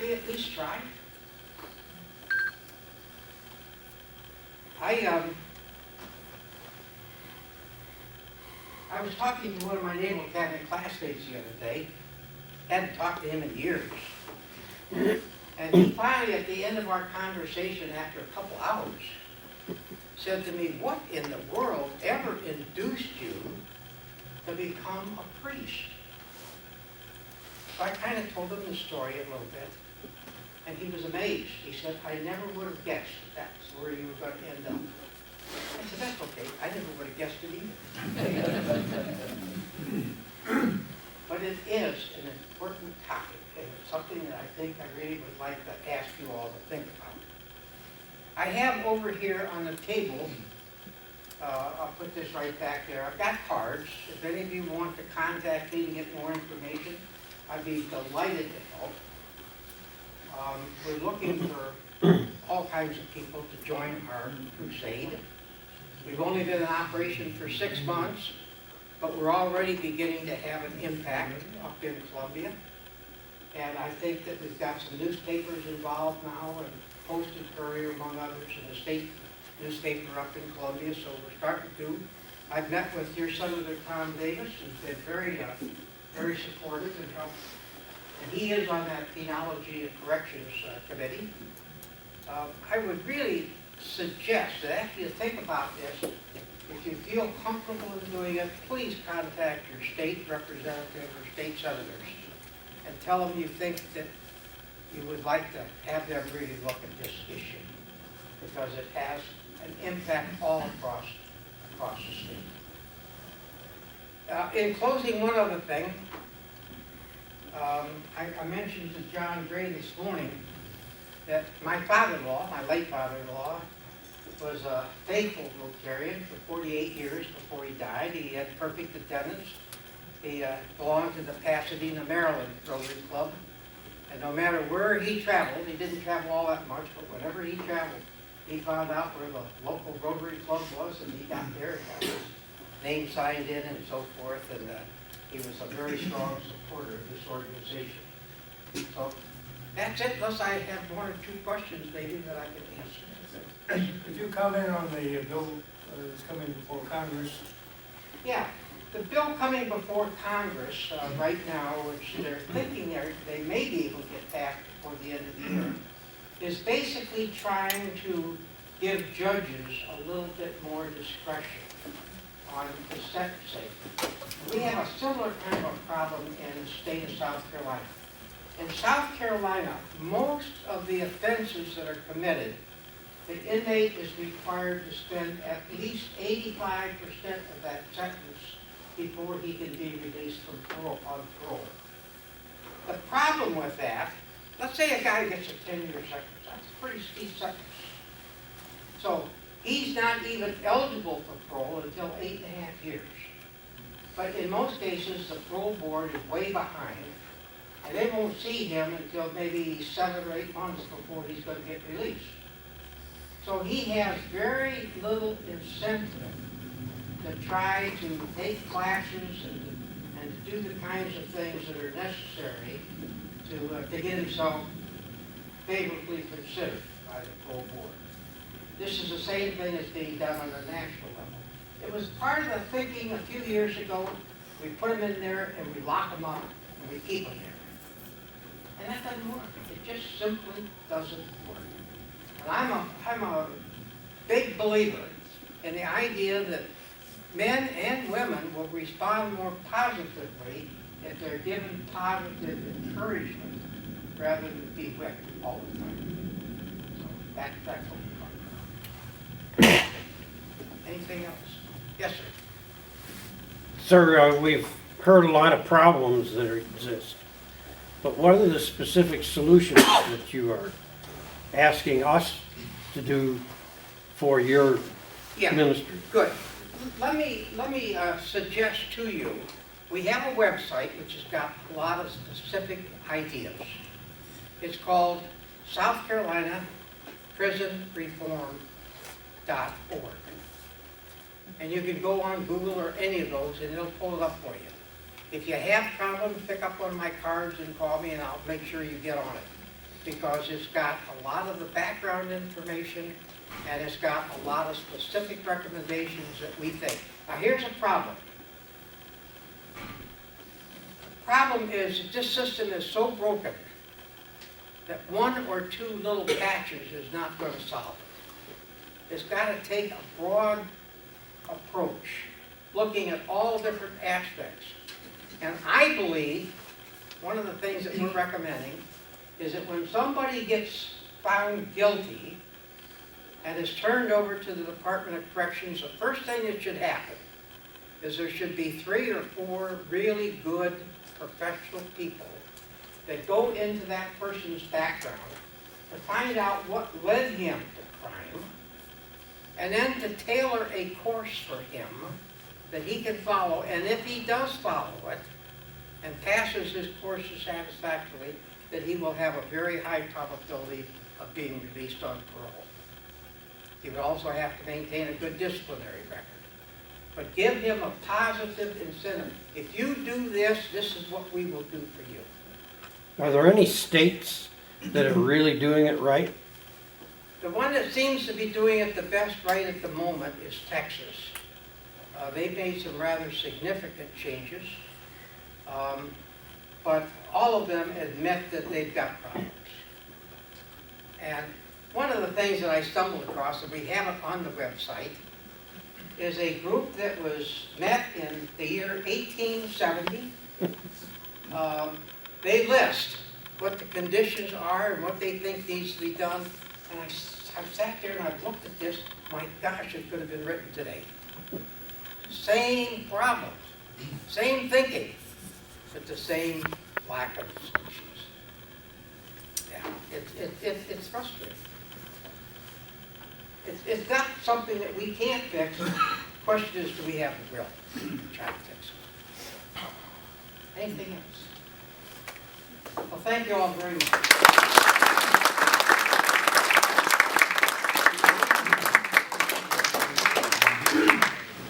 we at least try? I was talking to one of my naval academy classmates the other day. Hadn't talked to him in years. And he finally, at the end of our conversation, after a couple hours, said to me, what in the world ever induced you to become a priest? So I kind of told him the story a little bit. And he was amazed. He said, I never would have guessed that's where you were going to end up. I said, that's okay. I never would have guessed it either. But it is an important topic, and it's something that I think I really would like to ask you all to think about. I have over here on the table, I'll put this right back there, I've got cards. If any of you want to contact me to get more information, I'd be delighted to help. We're looking for all kinds of people to join our crusade. We've only been in operation for 6 months, but we're already beginning to have an impact up in Columbia. And I think that we've got some newspapers involved now, and Post and Courier, among others, and the state newspaper up in Columbia, so we're starting to. I've met with your Senator Tom Davis, who's been very, very supportive and helpful. And he is on that Penology and Corrections Committee. I would really suggest that after you think about this, if you feel comfortable in doing it, please contact your state representative or state senators and tell them you think that you would like to have them really look at this issue, because it has an impact all across the state. In closing, one other thing. I mentioned to John Gray this morning that my father-in-law, my late father-in-law, was a faithful Rotarian for 48 years before he died. He had perfect attendance. He belonged to the Pasadena, Maryland Rotary Club. And no matter where he traveled, he didn't travel all that much, but whenever he traveled, he found out where the local Rotary Club was, and he got there and got his name signed in and so forth. And he was a very strong supporter of this organization. So that's it, unless I have one or two questions maybe that I can answer. Could you comment on the bill that's coming before Congress? Yeah, the bill coming before Congress right now, which they're thinking they may be able to get passed before the end of the year, is basically trying to give judges a little bit more discretion on the sentencing. We have a similar kind of a problem in the state of South Carolina. In South Carolina, most of the offenses that are committed, the inmate is required to spend at least 85% of that sentence before he can be released from parole, on parole. The problem with that, let's say a guy gets a 10-year sentence. That's a pretty steep sentence. So he's not even eligible for parole until 8.5 years. But in most cases, the parole board is way behind, and they won't see him until maybe 7 or 8 months before he's going to get released. So he has very little incentive to try to take classes and to do the kinds of things that are necessary to get himself favorably considered by the parole board. This is the same thing that's being done on a national level. It was part of the thinking a few years ago. We put them in there and we lock them up and we keep them there. And that doesn't work. It just simply doesn't work. And I'm a big believer in the idea that men and women will respond more positively if they're given positive encouragement rather than be whipped all the time. So that's what we're talking about. Anything else? Yes, sir. Sir, we've heard a lot of problems that exist, but what are the specific solutions that you are asking us to do for your ministry? Good. Let me suggest to you, we have a website which has got a lot of specific ideas. It's called South Carolina PrisonReform.org. And you can go on Google or any of those and it'll pull it up for you. If you have problems, pick up one of my cards and call me and I'll make sure you get on it. because it's got a lot of the background information and it's got a lot of specific recommendations that we think. Now here's a problem. The problem is that this system is so broken that one or two little patches is not going to solve it. It's got to take a broad approach, looking at all different aspects. And I believe one of the things that we're recommending is that when somebody gets found guilty and is turned over to the Department of Corrections, the first thing that should happen is there should be 3 or 4 really good professional people that go into that person's background to find out what led him to crime, and then to tailor a course for him that he can follow. And if he does follow it and passes his courses satisfactorily, that he will have a very high probability of being released on parole. He would also have to maintain a good disciplinary record. But give him a positive incentive. If you do this, this is what we will do for you. Are there any states that are really doing it right? The one that seems to be doing it the best right at the moment is Texas. They've made some rather significant changes, but all of them admit that they've got problems. And one of the things that I stumbled across, and we have it on the website, is a group that was met in the year 1870. They list what the conditions are and what they think needs to be done. And I sat there and I looked at this. My gosh, it could have been written today. Same problems, same thinking, but the same lack of solutions. Yeah, it's frustrating. It's not something that we can't fix. The question is, do we have the will to try to fix it? Anything else? Well, thank you all very much.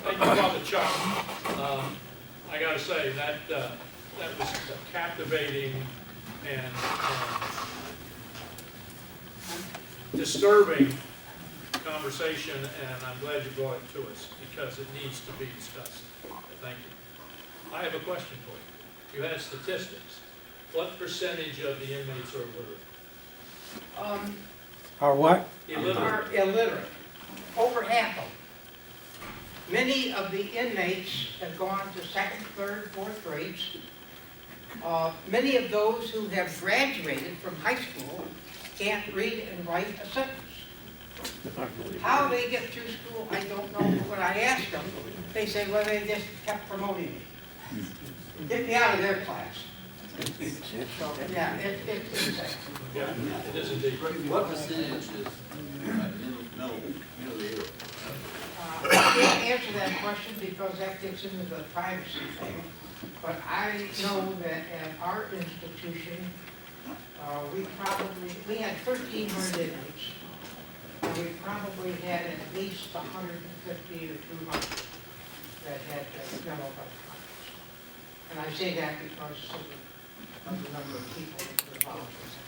Thank you, Father Chuck. I got to say, that was a captivating and disturbing conversation, and I'm glad you brought it to us because it needs to be discussed. Thank you. I have a question for you. You had statistics. What percentage of the inmates are illiterate? Or what? Illiterate. Are illiterate. Over half of them. Many of the inmates have gone to second, third, fourth grades. Many of those who have graduated from high school can't read and write a sentence. How they get through school, I don't know. But when I ask them, they say, well, they just kept promoting me. Get me out of their class. So, yeah, it's sad. Yeah, it is indeed. What percentage is middle area? I can't answer that question because that gets into the privacy thing. But I know that at our institution, we had 1,300 inmates. And we probably had at least 150 or 200 that had mental health problems. And I say that because of the number of people that were involved with that.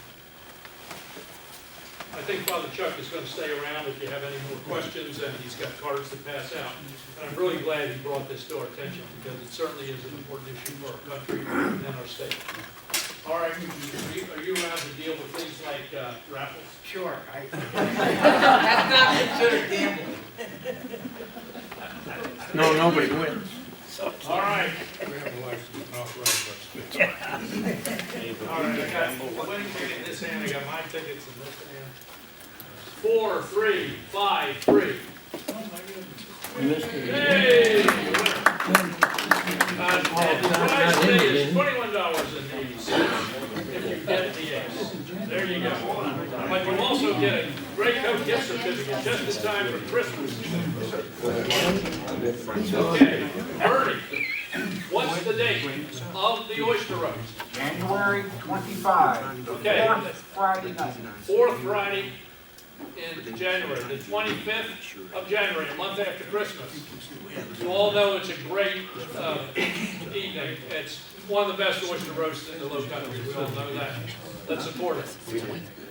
I think Father Chuck is going to stay around if you have any more questions, and he's got cards to pass out. And I'm really glad he brought this to our attention because it certainly is an important issue for our country and our state. All right, are you around to deal with things like raffles? Sure. That's not considered gambling. No, nobody wins. All right. We have a license, authorized by All right, I got the winning ticket in this hand, I got my tickets in this hand. 4, 3, 5, 3. Hey! And the prize today is $21.80 if you get the ace. There you go. But you also get a great coat gift certificate just in time for Christmas. Okay, Bernie, what's the date of the oyster roast? January 25. Okay. Fourth Friday night. Fourth Friday in January, the 25th of January, a month after Christmas. You all know it's a great evening. It's one of the best oyster roasts in the Low Country, we all know that. Let's support it.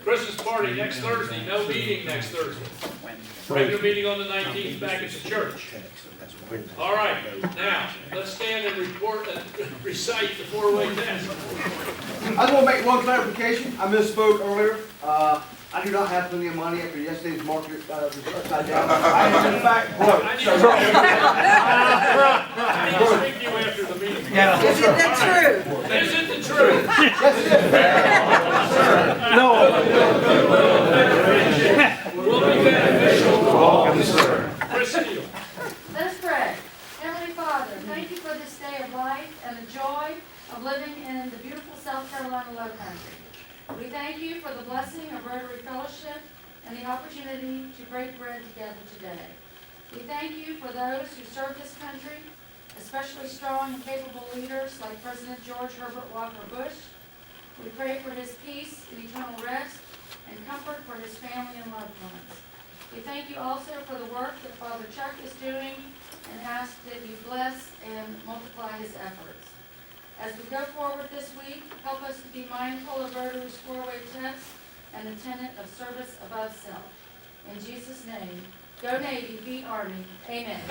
Christmas party next Thursday, no meeting next Thursday. Regular meeting on the 19th back at the church. All right, now, let's stand and report and recite the four-way test. I just want to make one clarification. I misspoke earlier. I do not have plenty of money after yesterday's market was upside down. I am in fact broke. I need to speak to you after the meeting. Yeah. Is it the truth? Is it the truth? No. Will be beneficial to all concerned. Chris Steele. Let us pray. Heavenly Father, thank you for this day of life and the joy of living in the beautiful South Carolina Low Country. We thank you for the blessing of Rotary Fellowship and the opportunity to break bread together today. We thank you for those who serve this country, especially strong and capable leaders like President George Herbert Walker Bush. We pray for his peace and eternal rest and comfort for his family and loved ones. We thank you also for the work that Father Chuck is doing and ask that you bless and multiply his efforts. As we go forward this week, help us to be mindful of Rotary's four-way test and the tenet of service above self. In Jesus' name, go Navy, beat Army. Amen.